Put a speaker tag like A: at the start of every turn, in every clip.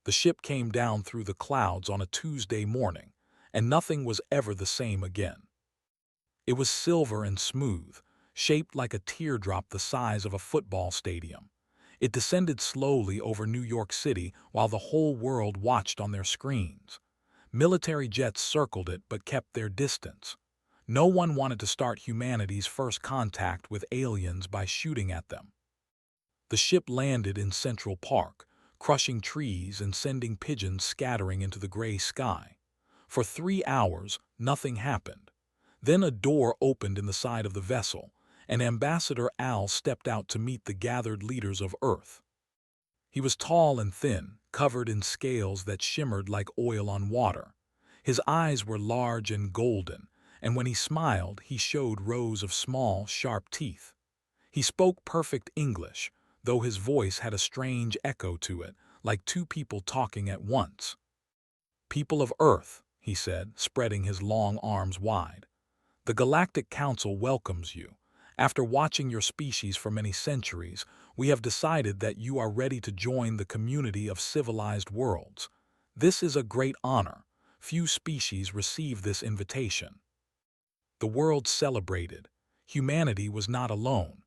A: The ship came down through the clouds on a Tuesday morning, and nothing was ever the same again. It was silver and smooth, shaped like a teardrop the size of a football stadium. It descended slowly over New York City while the whole world watched on their screens. Military jets circled it but kept their distance. No one wanted to start humanity's first contact with aliens by shooting at them. The ship landed in Central Park, crushing trees and sending pigeons scattering into the gray sky. For 3 hours, nothing happened. Then a door opened in the side of the vessel, and Ambassador Al stepped out to meet the gathered leaders of Earth. He was tall and thin, covered in scales that shimmered like oil on water. His eyes were large and golden, and when he smiled, he showed rows of small, sharp teeth. He spoke perfect English, though his voice had a strange echo to it, like two people talking at once. "People of Earth," he said, spreading his long arms wide, "the Galactic Council welcomes you. After watching your species for many centuries, we have decided that you are ready to join the community of civilized worlds. This is a great honor. Few species receive this invitation." The world celebrated. Humanity was not alone.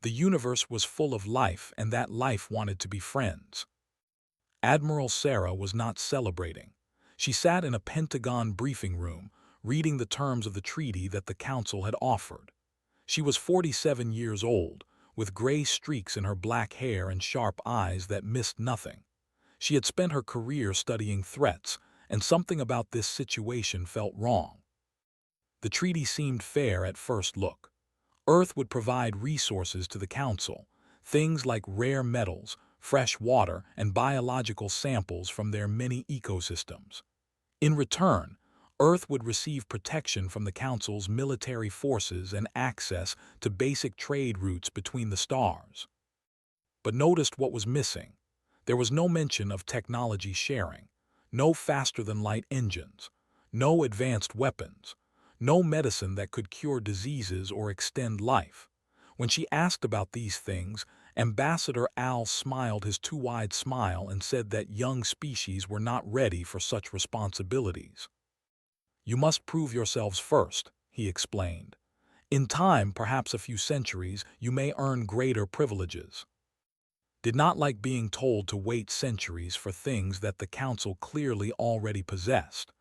A: The universe was full of life, and that life wanted to be friends. Admiral Sarah was not celebrating. She sat in a Pentagon briefing room, reading the terms of the treaty that the Council had offered. She was 47 years old, with gray streaks in her black hair and sharp eyes that missed nothing. She had spent her career studying threats, and something about this situation felt wrong. The treaty seemed fair at first look. Earth would provide resources to the Council, things like rare metals, fresh water, and biological samples from their many ecosystems. In return, Earth would receive protection from the Council's military forces and access to basic trade routes between the stars. But noticed what was missing. There was no mention of technology sharing, no faster-than-light engines, no advanced weapons, no medicine that could cure diseases or extend life. When she asked about these things, Ambassador Al smiled his too wide smile and said that young species were not ready for such responsibilities. "You must prove yourselves first," he explained. "In time, perhaps a few centuries, you may earn greater privileges." Did not like being told to wait centuries for things that the Council clearly already possessed.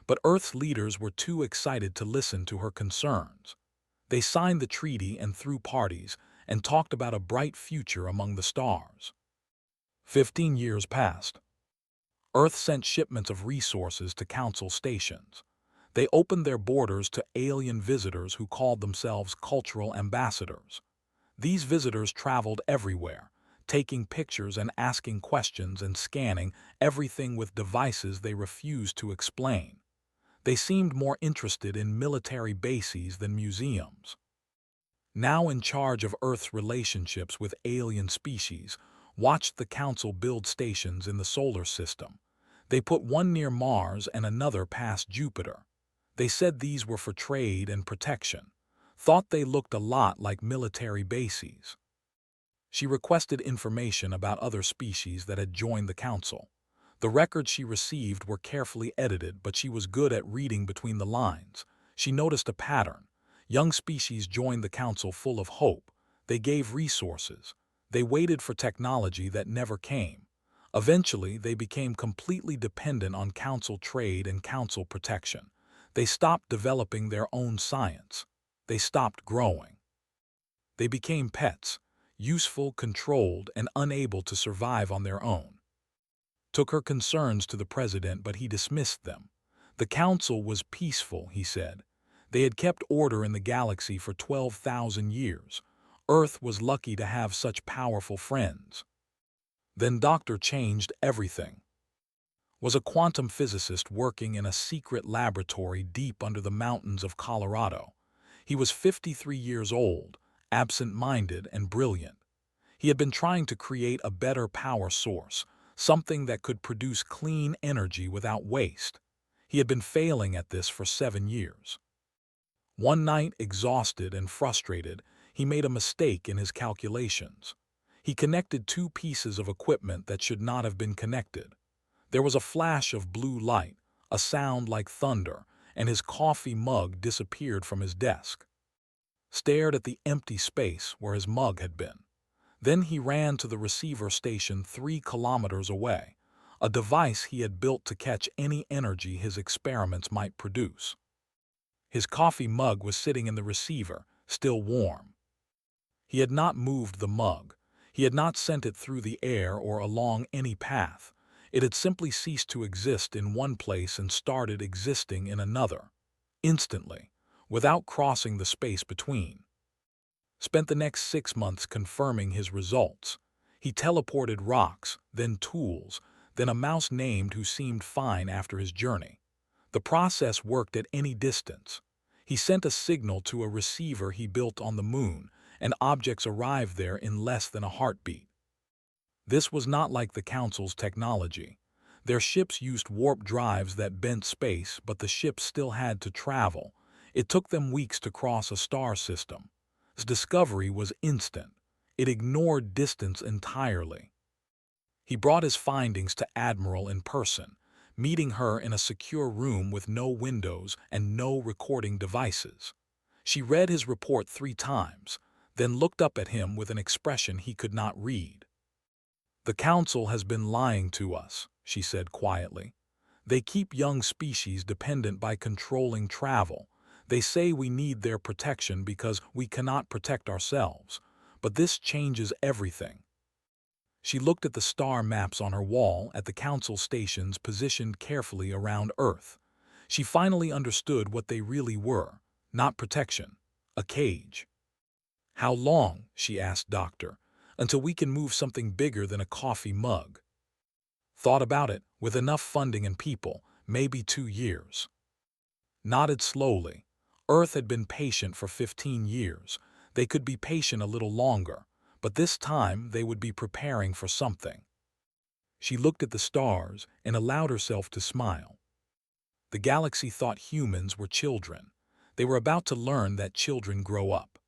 A: But Earth's leaders were too excited to listen to her concerns. They signed the treaty and threw parties and talked about a bright future among the stars. 15 years passed. Earth sent shipments of resources to Council stations. They opened their borders to alien visitors who called themselves cultural ambassadors. These visitors traveled everywhere, taking pictures and asking questions and scanning everything with devices they refused to explain. They seemed more interested in military bases than museums. Now in charge of Earth's relationships with alien species, watched the Council build stations in the solar system. They put one near Mars and another past Jupiter. They said these were for trade and protection. Thought they looked a lot like military bases. She requested information about other species that had joined the Council. The records she received were carefully edited, but she was good at reading between the lines. She noticed a pattern. Young species joined the Council full of hope. They gave resources. They waited for technology that never came. Eventually, they became completely dependent on Council trade and Council protection. They stopped developing their own science. They stopped growing. They became pets, useful, controlled, and unable to survive on their own. Took her concerns to the president, but he dismissed them. The Council was peaceful, he said. They had kept order in the galaxy for 12,000 years. Earth was lucky to have such powerful friends. Then Doctor changed everything. Was a quantum physicist working in a secret laboratory deep under the mountains of Colorado. He was 53 years old, absent-minded and brilliant. He had been trying to create a better power source, something that could produce clean energy without waste. He had been failing at this for 7 years. One night, exhausted and frustrated, he made a mistake in his calculations. He connected two pieces of equipment that should not have been connected. There was a flash of blue light, a sound like thunder, and his coffee mug disappeared from his desk. Stared at the empty space where his mug had been. Then he ran to the receiver station 3 kilometers away, a device he had built to catch any energy his experiments might produce. His coffee mug was sitting in the receiver, still warm. He had not moved the mug. He had not sent it through the air or along any path. It had simply ceased to exist in one place and started existing in another, instantly, without crossing the space between. Spent the next 6 months confirming his results. He teleported rocks, then tools, then a mouse named who seemed fine after his journey. The process worked at any distance. He sent a signal to a receiver he built on the moon, and objects arrived there in less than a heartbeat. This was not like the Council's technology. Their ships used warp drives that bent space, but the ships still had to travel. It took them weeks to cross a star system. His discovery was instant. It ignored distance entirely. He brought his findings to Admiral in person, meeting her in a secure room with no windows and no recording devices. She read his report 3 times, then looked up at him with an expression he could not read. "The Council has been lying to us," she said quietly. "They keep young species dependent by controlling travel. They say we need their protection because we cannot protect ourselves. But this changes everything." She looked at the star maps on her wall at the Council stations positioned carefully around Earth. She finally understood what they really were, not protection, a cage. "How long," she asked Doctor, "until we can move something bigger than a coffee mug?" "Thought about it. With enough funding and people, maybe 2 years." Nodded slowly. Earth had been patient for 15 years. They could be patient a little longer, but this time they would be preparing for something. She looked at the stars and allowed herself to smile. The galaxy thought humans were children. They were about to learn that children grow up.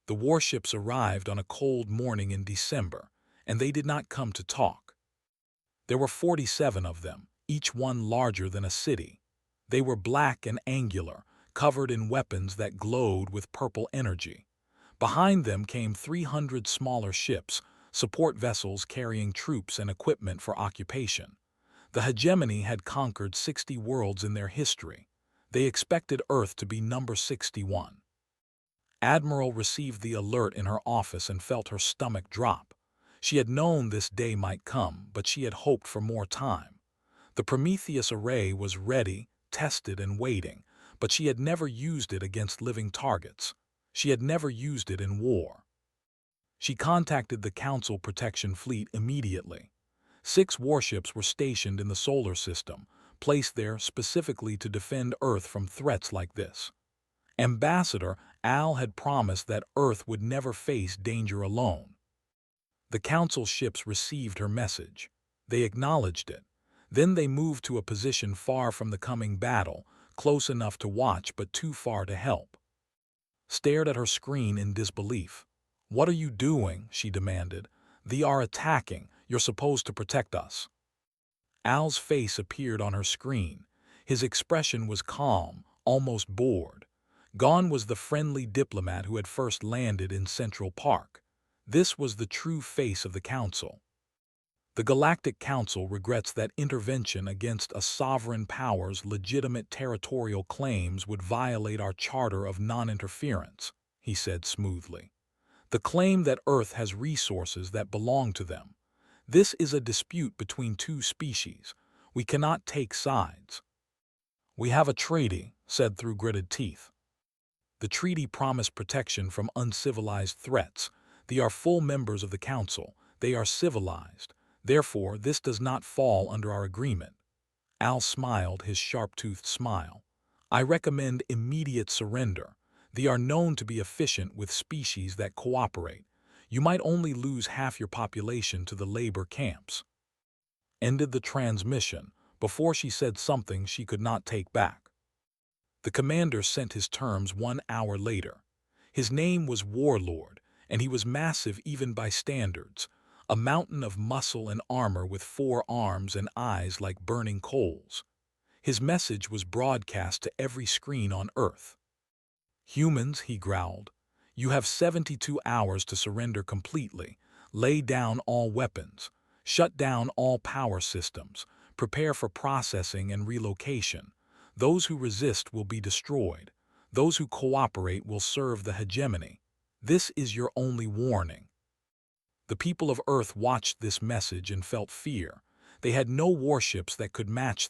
A: The warships arrived on a cold morning in December, and they did not come to talk. There were 47 of them, each one larger than a city. They were black and angular, covered in weapons that glowed with purple energy. Behind them came 300 smaller ships, support vessels carrying troops and equipment for occupation. The hegemony had conquered 60 worlds in their history. They expected Earth to be number 61. Admiral received the alert in her office and felt her stomach drop. She had known this day might come, but she had hoped for more time. The Prometheus array was ready, tested, and waiting, but she had never used it against living targets. She had never used it in war. She contacted the Council Protection Fleet immediately. 6 warships were stationed in the solar system, placed there specifically to defend Earth from threats like this. Ambassador Al had promised that Earth would never face danger alone. The Council ships received her message. They acknowledged it. Then they moved to a position far from the coming battle, close enough to watch but too far to help. Stared at her screen in disbelief. "What are you doing?" she demanded. "They are attacking. You're supposed to protect us." Al's face appeared on her screen. His expression was calm, almost bored. Gone was the friendly diplomat who had first landed in Central Park. This was the true face of the Council. "The Galactic Council regrets that intervention against a sovereign power's legitimate territorial claims would violate our Charter of Non-Interference," he said smoothly. "The claim that Earth has resources that belong to them. This is a dispute between 2 species. We cannot take sides." "We have a treaty," said through gritted teeth. "The treaty promised protection from uncivilized threats. They are full members of the Council. They are civilized. Therefore, this does not fall under our agreement." Al smiled his sharp-toothed smile. "I recommend immediate surrender. They are known to be efficient with species that cooperate. You might only lose half your population to the labor camps." Ended the transmission before she said something she could not take back. The commander sent his terms 1 hour later. His name was Warlord, and he was massive even by standards. a mountain of muscle and armor with 4 arms and eyes like burning coals. His message was broadcast to every screen on Earth. "Humans," he growled, "you have 72 hours to surrender completely, lay down all weapons, shut down all power systems, prepare for processing and relocation. Those who resist will be destroyed. Those who cooperate will serve the hegemony. This is your only warning." The people of Earth watched this message and felt fear. They had no warships that could match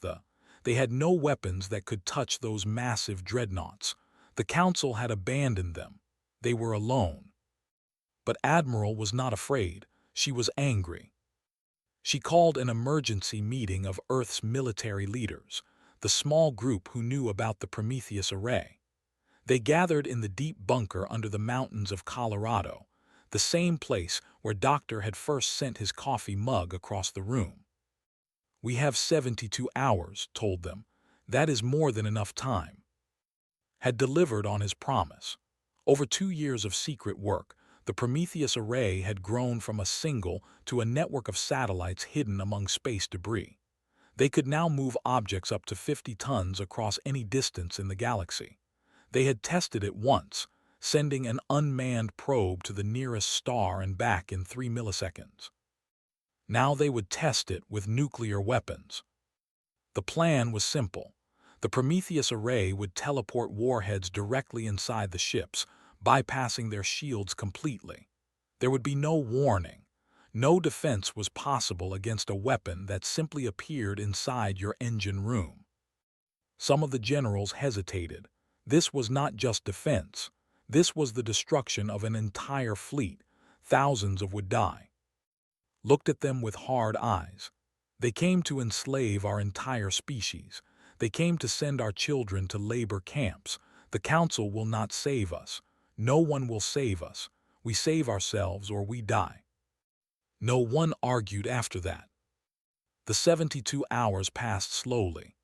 A: they had no weapons that could touch those massive dreadnoughts. The Council had abandoned them. They were alone. But Admiral was not afraid. She was angry. She called an emergency meeting of Earth's military leaders, the small group who knew about the Prometheus array. They gathered in the deep bunker under the mountains of Colorado, the same place where Doctor had first sent his coffee mug across the room. "We have 72 hours, told them. That is more than enough time. Had delivered on his promise. Over 2 years of secret work, the Prometheus array had grown from a single to a network of satellites hidden among space debris. They could now move objects up to 50 tons across any distance in the galaxy. They had tested it once, sending an unmanned probe to the nearest star and back in 3 milliseconds. Now they would test it with nuclear weapons. The plan was simple. The Prometheus array would teleport warheads directly inside the ships, bypassing their shields completely. There would be no warning. No defense was possible against a weapon that simply appeared inside your engine room. Some of the generals hesitated. This was not just defense. This was the destruction of an entire fleet. Thousands would die. Looked at them with hard eyes. They came to enslave our entire species. They came to send our children to labor camps. The Council will not save us. No one will save us. We save ourselves or we die. No one argued after that. The 72 hours passed slowly.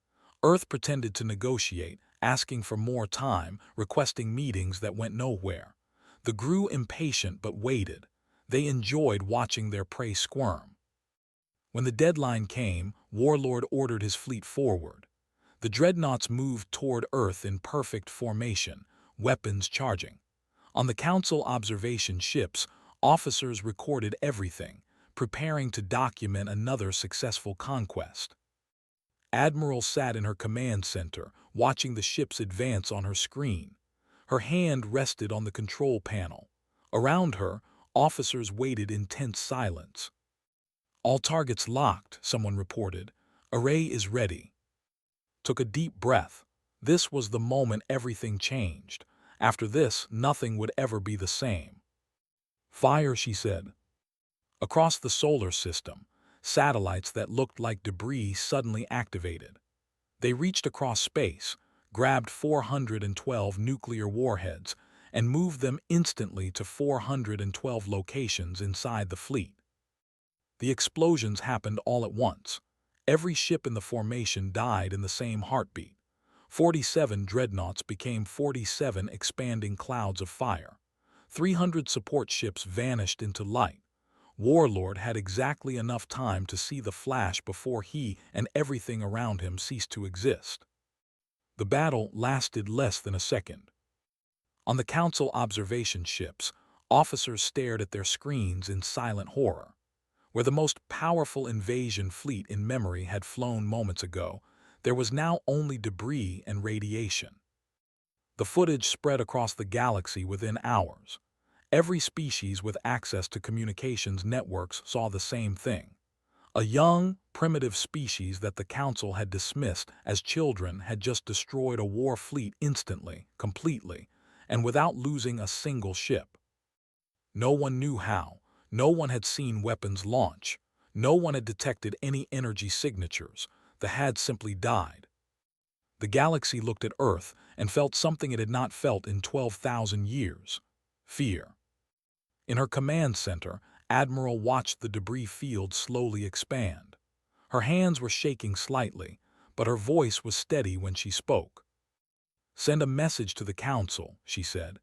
A: Earth pretended to negotiate, asking for more time, requesting meetings that went nowhere. They grew impatient but waited. They enjoyed watching their prey squirm. When the deadline came, Warlord ordered his fleet forward. The dreadnoughts moved toward Earth in perfect formation, weapons charging. On the Council observation ships, officers recorded everything, preparing to document another successful conquest. Admiral sat in her command center, watching the ships advance on her screen. Her hand rested on the control panel. Around her, officers waited in tense silence. "All targets locked," someone reported. "Array is ready." Took a deep breath. This was the moment everything changed. After this, nothing would ever be the same. "Fire," she said. Across the solar system, satellites that looked like debris suddenly activated. They reached across space, grabbed 412 nuclear warheads, and moved them instantly to 412 locations inside the fleet. The explosions happened all at once. Every ship in the formation died in the same heartbeat. 47 dreadnoughts became 47 expanding clouds of fire. 300 support ships vanished into light. Warlord had exactly enough time to see the flash before he and everything around him ceased to exist. The battle lasted less than a second. On the Council observation ships, officers stared at their screens in silent horror. Where the most powerful invasion fleet in memory had flown moments ago, there was now only debris and radiation. The footage spread across the galaxy within hours. Every species with access to communications networks saw the same thing. A young, primitive species that the Council had dismissed as children had just destroyed a war fleet instantly, completely, and without losing a single ship. No one knew how. No one had seen weapons launch. No one had detected any energy signatures. The had simply died. The galaxy looked at Earth and felt something it had not felt in 12,000 years: fear. In her command center, Admiral watched the debris field slowly expand. Her hands were shaking slightly, but her voice was steady when she spoke. "Send a message to the Council," she said.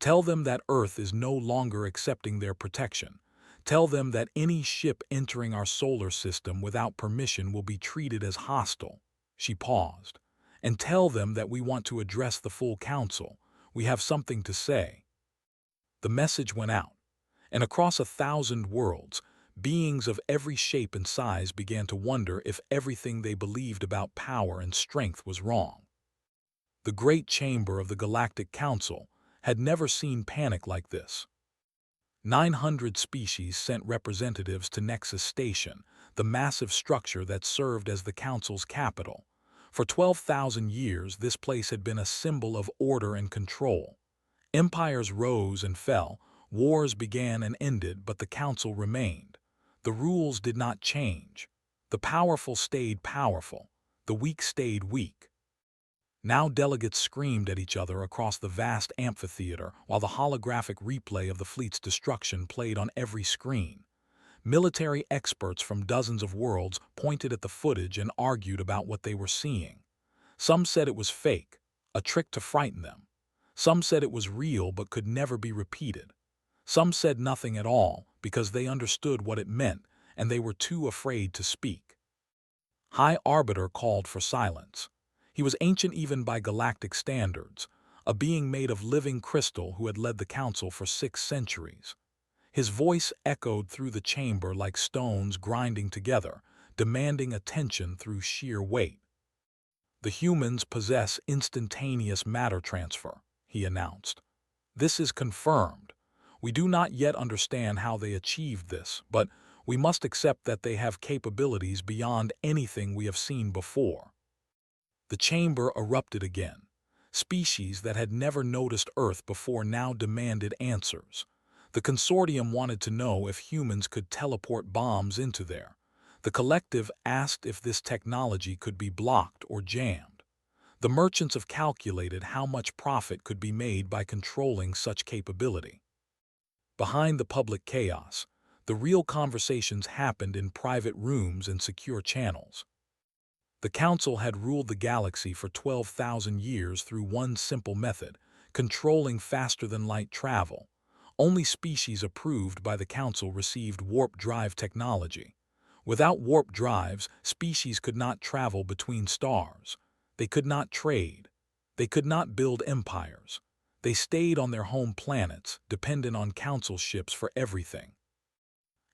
A: "Tell them that Earth is no longer accepting their protection. Tell them that any ship entering our solar system without permission will be treated as hostile." She paused. "And tell them that we want to address the full council. We have something to say." The message went out, and across 1,000 worlds, beings of every shape and size began to wonder if everything they believed about power and strength was wrong. The great chamber of the Galactic Council had never seen panic like this. 900 species sent representatives to Nexus Station, the massive structure that served as the Council's capital. For 12,000 years, this place had been a symbol of order and control. Empires rose and fell, wars began and ended, but the Council remained. The rules did not change. The powerful stayed powerful. The weak stayed weak. Now delegates screamed at each other across the vast amphitheater while the holographic replay of the fleet's destruction played on every screen. Military experts from dozens of worlds pointed at the footage and argued about what they were seeing. Some said it was fake, a trick to frighten them. Some said it was real but could never be repeated. Some said nothing at all because they understood what it meant and they were too afraid to speak. High Arbiter called for silence. He was ancient even by galactic standards, a being made of living crystal who had led the council for 6 centuries. His voice echoed through the chamber like stones grinding together, demanding attention through sheer weight. "The humans possess instantaneous matter transfer," he announced. "This is confirmed. We do not yet understand how they achieved this, but we must accept that they have capabilities beyond anything we have seen before." The chamber erupted again. Species that had never noticed Earth before now demanded answers. The consortium wanted to know if humans could teleport bombs into there. The collective asked if this technology could be blocked or jammed. The merchants have calculated how much profit could be made by controlling such capability. Behind the public chaos, the real conversations happened in private rooms and secure channels. The Council had ruled the galaxy for 12,000 years through one simple method, controlling faster-than-light travel. Only species approved by the Council received warp drive technology. Without warp drives, species could not travel between stars. They could not trade. They could not build empires. They stayed on their home planets, dependent on Council ships for everything.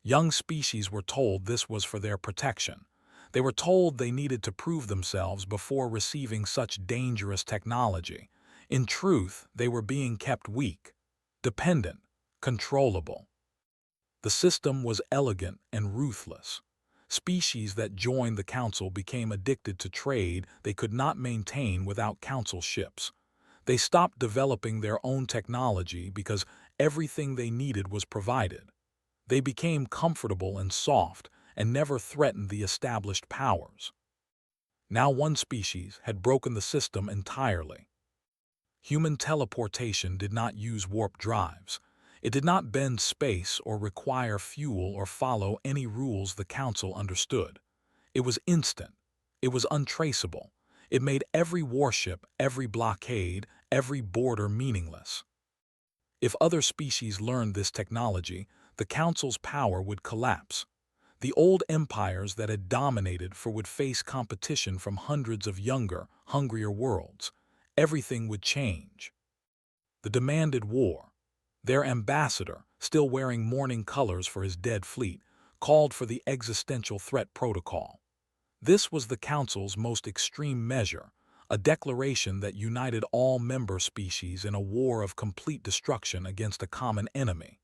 A: Young species were told this was for their protection. They were told they needed to prove themselves before receiving such dangerous technology. In truth, they were being kept weak, dependent, controllable. The system was elegant and ruthless. Species that joined the Council became addicted to trade they could not maintain without Council ships. They stopped developing their own technology because everything they needed was provided. They became comfortable and soft and never threatened the established powers. Now one species had broken the system entirely. Human teleportation did not use warp drives. It did not bend space or require fuel or follow any rules the Council understood. It was instant. It was untraceable. It made every warship, every blockade, every border meaningless. If other species learned this technology, the Council's power would collapse. The old empires that had dominated would face competition from hundreds of younger, hungrier worlds. Everything would change. The demanded war. Their ambassador, still wearing mourning colors for his dead fleet, called for the existential threat protocol. This was the Council's most extreme measure, a declaration that united all member species in a war of complete destruction against a common enemy.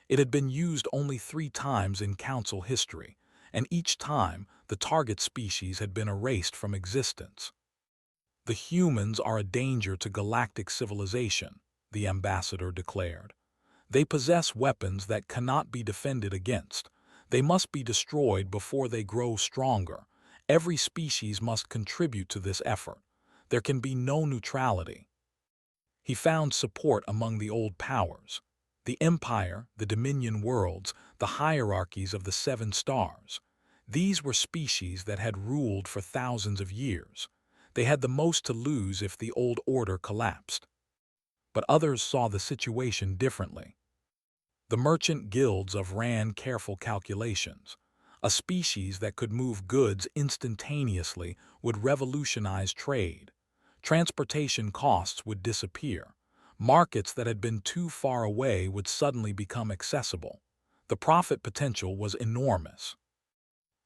A: It had been used only 3 times in Council history, and each time the target species had been erased from existence. "The humans are a danger to galactic civilization," the ambassador declared. "They possess weapons that cannot be defended against. They must be destroyed before they grow stronger. Every species must contribute to this effort. There can be no neutrality." He found support among the old powers. The Empire, the Dominion worlds, the hierarchies of the 7 stars. These were species that had ruled for thousands of years. They had the most to lose if the old order collapsed. But others saw the situation differently. The merchant guilds of ran careful calculations. A species that could move goods instantaneously would revolutionize trade. Transportation costs would disappear. Markets that had been too far away would suddenly become accessible. The profit potential was enormous.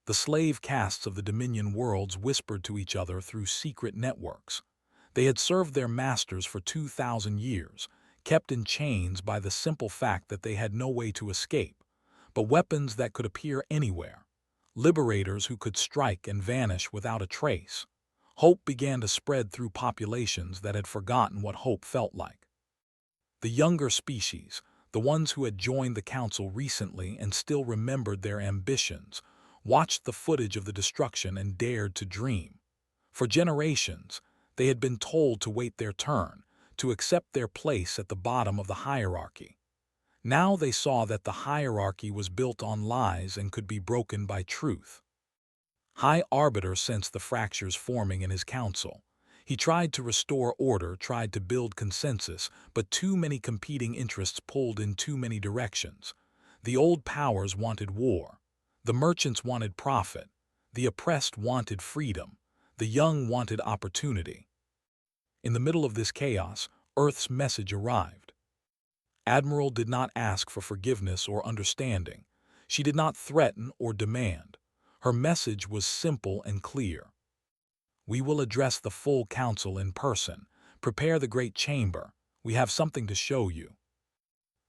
A: The slave castes of the Dominion worlds whispered to each other through secret networks. They had served their masters for 2,000 years, kept in chains by the simple fact that they had no way to escape, but weapons that could appear anywhere. Liberators who could strike and vanish without a trace. Hope began to spread through populations that had forgotten what hope felt like. The younger species, the ones who had joined the council recently and still remembered their ambitions, watched the footage of the destruction and dared to dream. For generations, they had been told to wait their turn, to accept their place at the bottom of the hierarchy. Now they saw that the hierarchy was built on lies and could be broken by truth. High Arbiter sensed the fractures forming in his council. He tried to restore order, tried to build consensus, but too many competing interests pulled in too many directions. The old powers wanted war. The merchants wanted profit. The oppressed wanted freedom. The young wanted opportunity. In the middle of this chaos, Earth's message arrived. Admiral did not ask for forgiveness or understanding. She did not threaten or demand. Her message was simple and clear. We will address the full council in person. Prepare the great chamber. We have something to show you.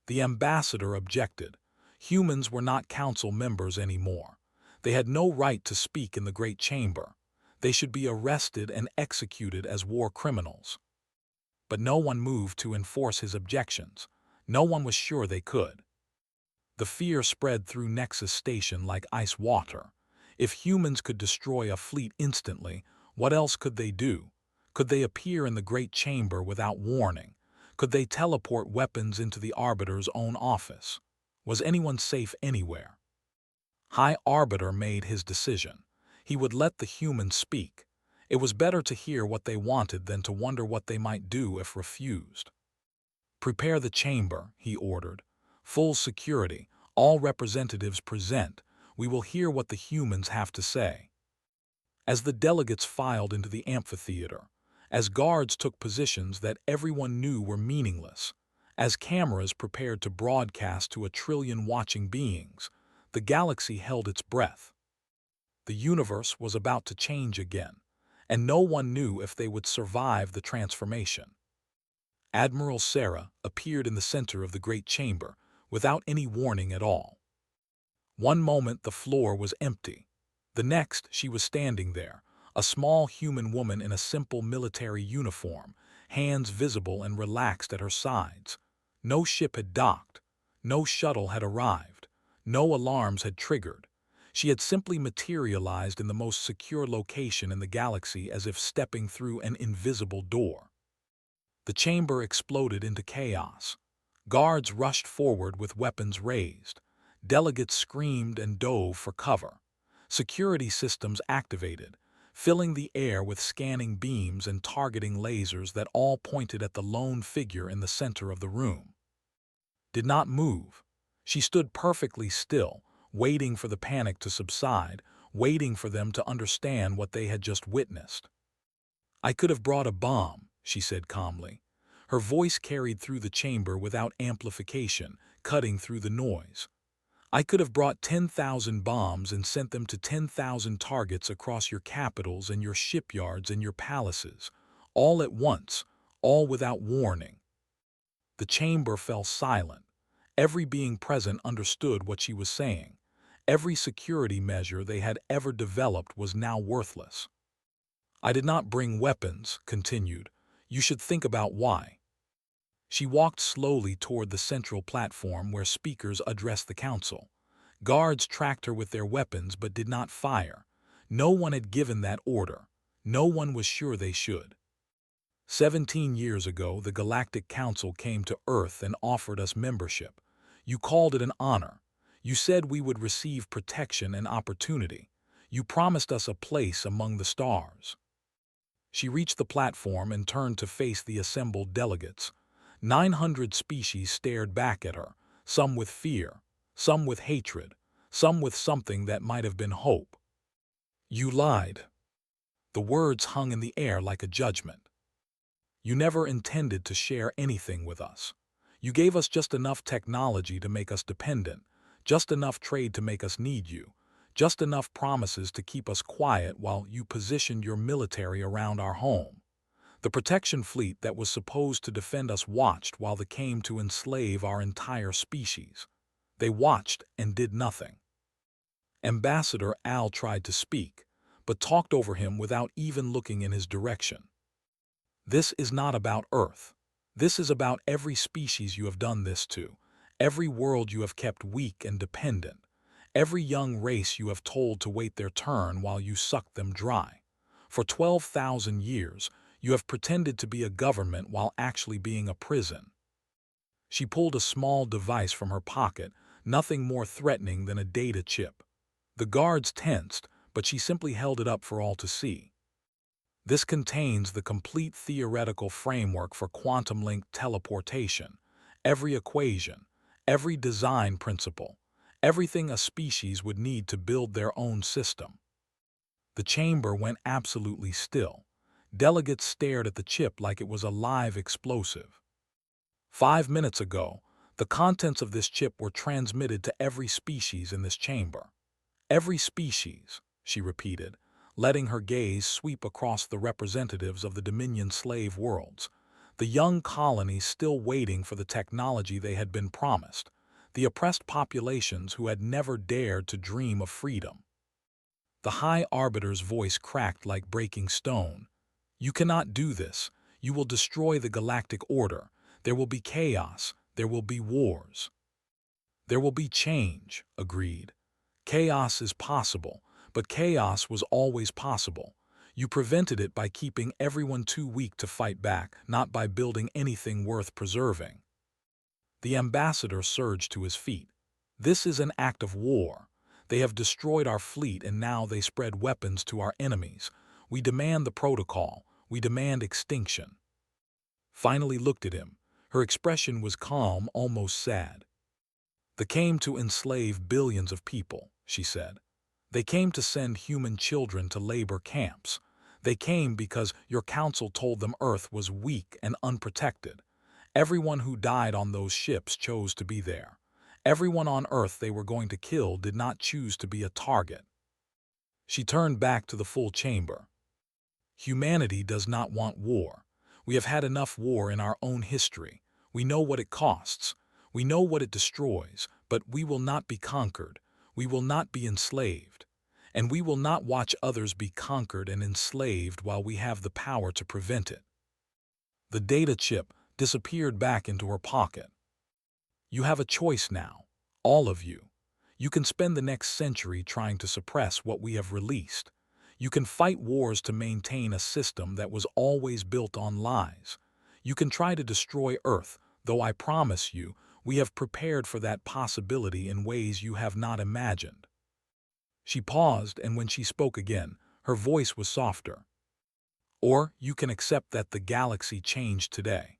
A: The ambassador objected. Humans were not council members anymore. They had no right to speak in the great chamber. They should be arrested and executed as war criminals. But no one moved to enforce his objections. No one was sure they could. The fear spread through Nexus Station like ice water. If humans could destroy a fleet instantly, what else could they do? Could they appear in the Great Chamber without warning? Could they teleport weapons into the Arbiter's own office? Was anyone safe anywhere? High Arbiter made his decision. He would let the humans speak. It was better to hear what they wanted than to wonder what they might do if refused. Prepare the chamber, he ordered. Full security, all representatives present. We will hear what the humans have to say. As the delegates filed into the amphitheater, as guards took positions that everyone knew were meaningless, as cameras prepared to broadcast to 1 trillion watching beings, the galaxy held its breath. The universe was about to change again, and no one knew if they would survive the transformation. Admiral Sarah appeared in the center of the great chamber without any warning at all. One moment the floor was empty. The next she was standing there, a small human woman in a simple military uniform, hands visible and relaxed at her sides. No ship had docked. No shuttle had arrived. No alarms had triggered. She had simply materialized in the most secure location in the galaxy as if stepping through an invisible door. The chamber exploded into chaos. Guards rushed forward with weapons raised. Delegates screamed and dove for cover. Security systems activated, filling the air with scanning beams and targeting lasers that all pointed at the lone figure in the center of the room. Did not move. She stood perfectly still, waiting for the panic to subside, waiting for them to understand what they had just witnessed. I could have brought a bomb, she said calmly. Her voice carried through the chamber without amplification, cutting through the noise. I could have brought 10,000 bombs and sent them to 10,000 targets across your capitals and your shipyards and your palaces, all at once, all without warning. The chamber fell silent. Every being present understood what she was saying. Every security measure they had ever developed was now worthless. I did not bring weapons, continued. You should think about why. She walked slowly toward the central platform where speakers addressed the council. Guards tracked her with their weapons but did not fire. No one had given that order. No one was sure they should. 17 years ago, the Galactic Council came to Earth and offered us membership. You called it an honor. You said we would receive protection and opportunity. You promised us a place among the stars. She reached the platform and turned to face the assembled delegates. 900 species stared back at her, some with fear, some with hatred, some with something that might have been hope. You lied. The words hung in the air like a judgment. You never intended to share anything with us. You gave us just enough technology to make us dependent, just enough trade to make us need you, just enough promises to keep us quiet while you positioned your military around our home. The protection fleet that was supposed to defend us watched while they came to enslave our entire species. They watched and did nothing. Ambassador Al tried to speak, but talked over him without even looking in his direction. This is not about Earth. This is about every species you have done this to, every world you have kept weak and dependent, every young race you have told to wait their turn while you sucked them dry. For 12,000 years, you have pretended to be a government while actually being a prison. She pulled a small device from her pocket, nothing more threatening than a data chip. The guards tensed, but she simply held it up for all to see. This contains the complete theoretical framework for quantum-linked teleportation, every equation, every design principle, everything a species would need to build their own system. The chamber went absolutely still. Delegates stared at the chip like it was a live explosive. 5 minutes ago, the contents of this chip were transmitted to every species in this chamber. Every species, she repeated, letting her gaze sweep across the representatives of the Dominion slave worlds, the young colonies still waiting for the technology they had been promised, the oppressed populations who had never dared to dream of freedom. The High Arbiter's voice cracked like breaking stone. You cannot do this. You will destroy the galactic order. There will be chaos. There will be wars. There will be change, agreed. Chaos is possible, but chaos was always possible. You prevented it by keeping everyone too weak to fight back, not by building anything worth preserving. The ambassador surged to his feet. This is an act of war. They have destroyed our fleet and now they spread weapons to our enemies. We demand the protocol. We demand extinction. Finally looked at him. Her expression was calm, almost sad. They came to enslave billions of people, she said. They came to send human children to labor camps. They came because your council told them Earth was weak and unprotected. Everyone who died on those ships chose to be there. Everyone on Earth they were going to kill did not choose to be a target. She turned back to the full chamber. Humanity does not want war. We have had enough war in our own history. We know what it costs. We know what it destroys, but we will not be conquered. We will not be enslaved. And we will not watch others be conquered and enslaved while we have the power to prevent it. The data chip disappeared back into her pocket. You have a choice now, all of you. You can spend the next century trying to suppress what we have released. You can fight wars to maintain a system that was always built on lies. You can try to destroy Earth, though I promise you, we have prepared for that possibility in ways you have not imagined. She paused, and when she spoke again, her voice was softer. Or you can accept that the galaxy changed today.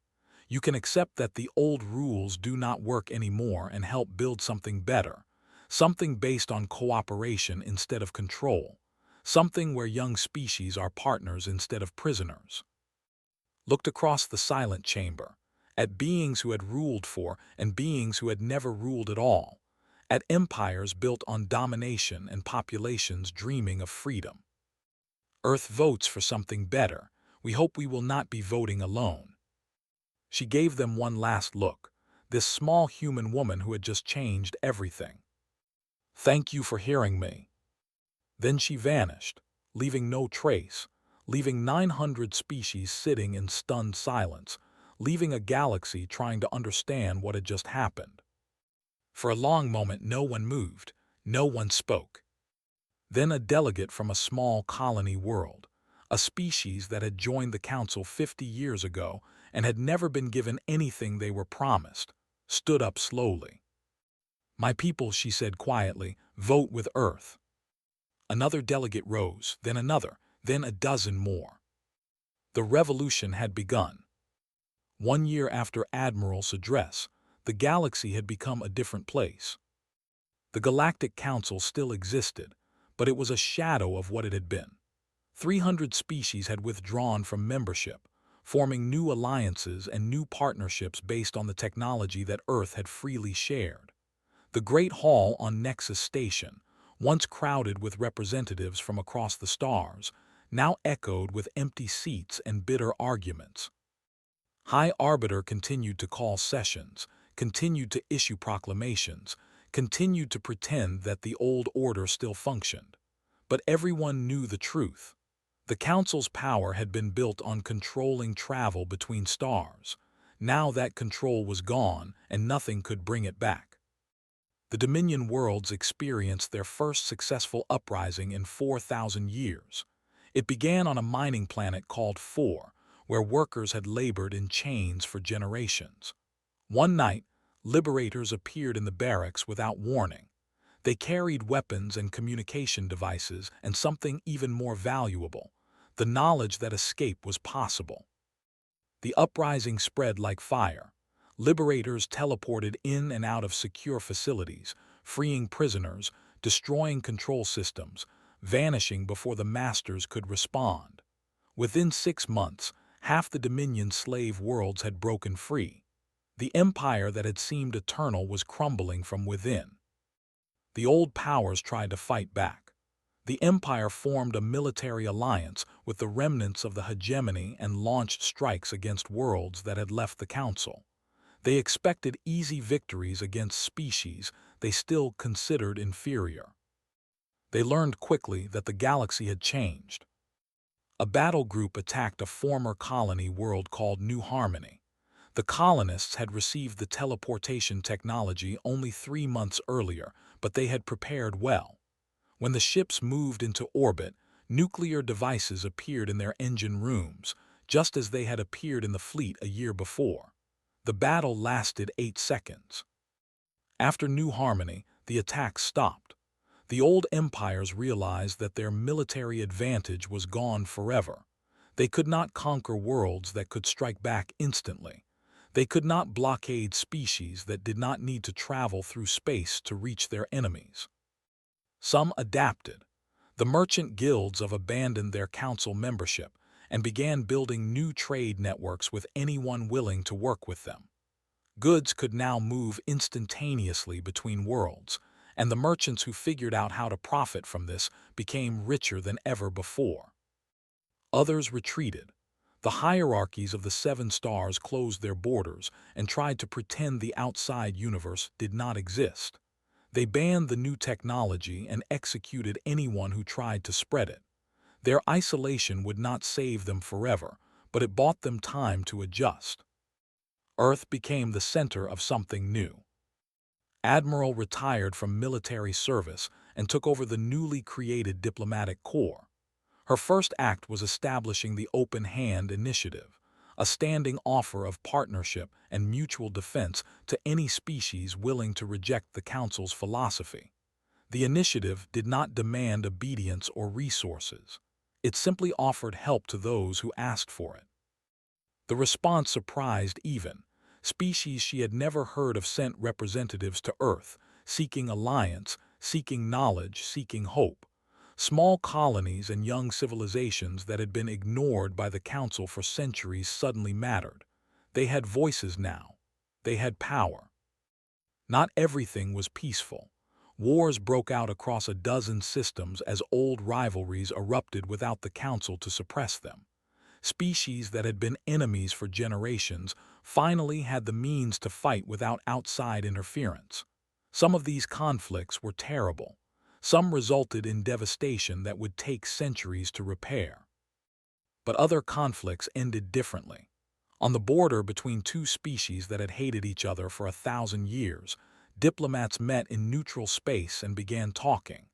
A: You can accept that the old rules do not work anymore and help build something better, something based on cooperation instead of control, something where young species are partners instead of prisoners. Looked across the silent chamber, at beings who had ruled for and beings who had never ruled at all, at empires built on domination and populations dreaming of freedom. Earth votes for something better. We hope we will not be voting alone. She gave them one last look, this small human woman who had just changed everything. Thank you for hearing me. Then she vanished, leaving no trace, leaving 900 species sitting in stunned silence, leaving a galaxy trying to understand what had just happened. For a long moment no one moved, no one spoke. Then a delegate from a small colony world, a species that had joined the council 50 years ago and had never been given anything they were promised, stood up slowly. My people, she said quietly, vote with Earth. Another delegate rose, then another, then a dozen more. The revolution had begun. 1 year after Admiral's address, the galaxy had become a different place. The Galactic Council still existed, but it was a shadow of what it had been. 300 species had withdrawn from membership, forming new alliances and new partnerships based on the technology that Earth had freely shared. The Great Hall on Nexus Station, once crowded with representatives from across the stars, now echoed with empty seats and bitter arguments. High Arbiter continued to call sessions, continued to issue proclamations, continued to pretend that the old order still functioned. But everyone knew the truth. The Council's power had been built on controlling travel between stars. Now that control was gone, and nothing could bring it back. The Dominion worlds experienced their first successful uprising in 4,000 years. It began on a mining planet called 4, where workers had labored in chains for generations. One night, liberators appeared in the barracks without warning. They carried weapons and communication devices and something even more valuable, the knowledge that escape was possible. The uprising spread like fire. Liberators teleported in and out of secure facilities, freeing prisoners, destroying control systems, vanishing before the masters could respond. Within 6 months, half the Dominion slave worlds had broken free. The empire that had seemed eternal was crumbling from within. The old powers tried to fight back. The empire formed a military alliance with the remnants of the hegemony and launched strikes against worlds that had left the council. They expected easy victories against species they still considered inferior. They learned quickly that the galaxy had changed. A battle group attacked a former colony world called New Harmony. The colonists had received the teleportation technology only 3 months earlier, but they had prepared well. When the ships moved into orbit, nuclear devices appeared in their engine rooms, just as they had appeared in the fleet a year before. The battle lasted 8 seconds. After New Harmony, the attack stopped. The old empires realized that their military advantage was gone forever. They could not conquer worlds that could strike back instantly. They could not blockade species that did not need to travel through space to reach their enemies. Some adapted. The merchant guilds abandoned their council membership and began building new trade networks with anyone willing to work with them. Goods could now move instantaneously between worlds, and the merchants who figured out how to profit from this became richer than ever before. Others retreated. The hierarchies of the 7 stars closed their borders and tried to pretend the outside universe did not exist. They banned the new technology and executed anyone who tried to spread it. Their isolation would not save them forever, but it bought them time to adjust. Earth became the center of something new. Admiral retired from military service and took over the newly created diplomatic corps. Her first act was establishing the Open Hand Initiative, a standing offer of partnership and mutual defense to any species willing to reject the Council's philosophy. The initiative did not demand obedience or resources. It simply offered help to those who asked for it. The response surprised even. Species she had never heard of sent representatives to Earth, seeking alliance, seeking knowledge, seeking hope. Small colonies and young civilizations that had been ignored by the Council for centuries suddenly mattered. They had voices now. They had power. Not everything was peaceful. Wars broke out across a dozen systems as old rivalries erupted without the Council to suppress them. Species that had been enemies for generations finally had the means to fight without outside interference. Some of these conflicts were terrible. Some resulted in devastation that would take centuries to repair. But other conflicts ended differently. On the border between 2 species that had hated each other for 1,000 years, diplomats met in neutral space and began talking.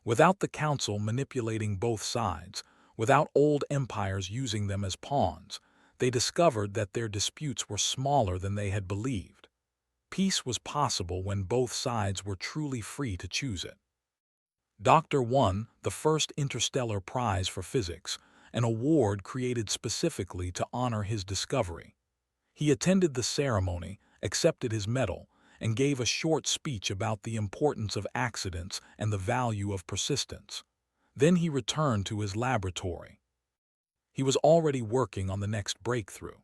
A: Without the Council manipulating both sides, without old empires using them as pawns, they discovered that their disputes were smaller than they had believed. Peace was possible when both sides were truly free to choose it. Doctor won the first Interstellar Prize for Physics, an award created specifically to honor his discovery. He attended the ceremony accepted his medal, and gave a short speech about the importance of accidents and the value of persistence. Then he returned to his laboratory. He was already working on the next breakthrough.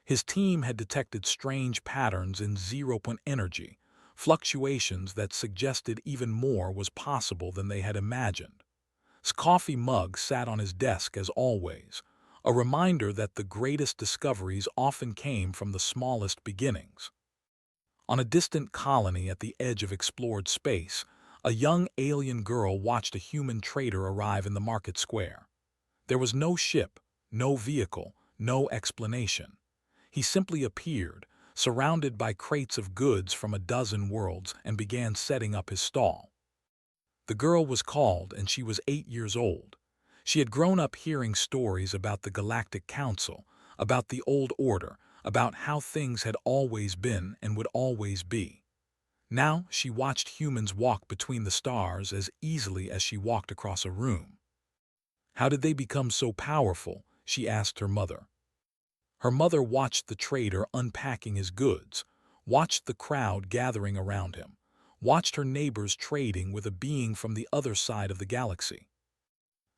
A: His team had detected strange patterns in zero-point energy, fluctuations that suggested even more was possible than they had imagined. His coffee mug sat on his desk as always, a reminder that the greatest discoveries often came from the smallest beginnings. On a distant colony at the edge of explored space, a young alien girl watched a human trader arrive in the market square. There was no ship, no vehicle, no explanation. He simply appeared, surrounded by crates of goods from a dozen worlds, and began setting up his stall. The girl was called, and she was 8 years old. She had grown up hearing stories about the Galactic Council, about the Old Order, about how things had always been and would always be. Now she watched humans walk between the stars as easily as she walked across a room. How did they become so powerful? She asked her mother. Her mother watched the trader unpacking his goods, watched the crowd gathering around him, watched her neighbors trading with a being from the other side of the galaxy.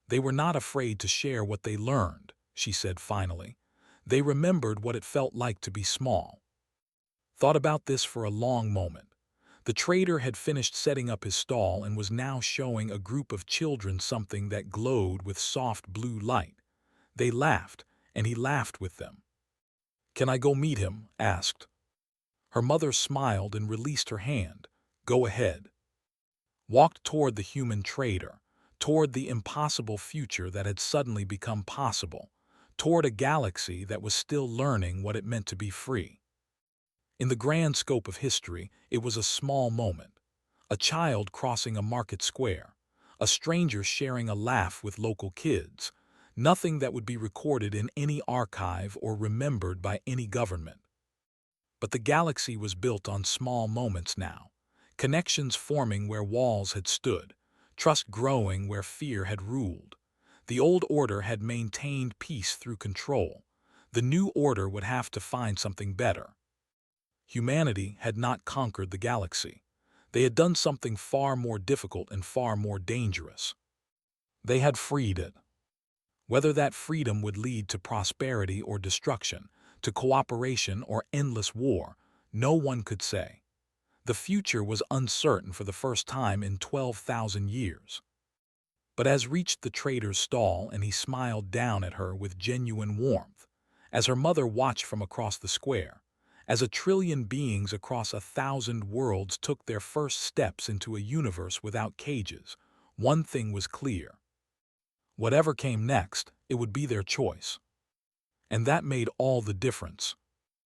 A: They were not afraid to share what they learned, she said finally. They remembered what it felt like to be small. Thought about this for a long moment. The trader had finished setting up his stall and was now showing a group of children something that glowed with soft blue light. They laughed, and he laughed with them. "Can I go meet him?" asked. Her mother smiled and released her hand. "Go ahead." Walked toward the human trader, toward the impossible future that had suddenly become possible, toward a galaxy that was still learning what it meant to be free. In the grand scope of history, it was a small moment. A child crossing a market square, a stranger sharing a laugh with local kids, nothing that would be recorded in any archive or remembered by any government. But the galaxy was built on small moments now, connections forming where walls had stood, trust growing where fear had ruled. The old order had maintained peace through control. The new order would have to find something better. Humanity had not conquered the galaxy. They had done something far more difficult and far more dangerous. They had freed it. Whether that freedom would lead to prosperity or destruction, to cooperation or endless war, no one could say. The future was uncertain for the first time in 12,000 years. But as reached the trader's stall, and he smiled down at her with genuine warmth, as her mother watched from across the square, as 1,000,000,000 beings across 1,000 worlds took their first steps into a universe without cages, one thing was clear. Whatever came next, it would be their choice. And that made all the difference.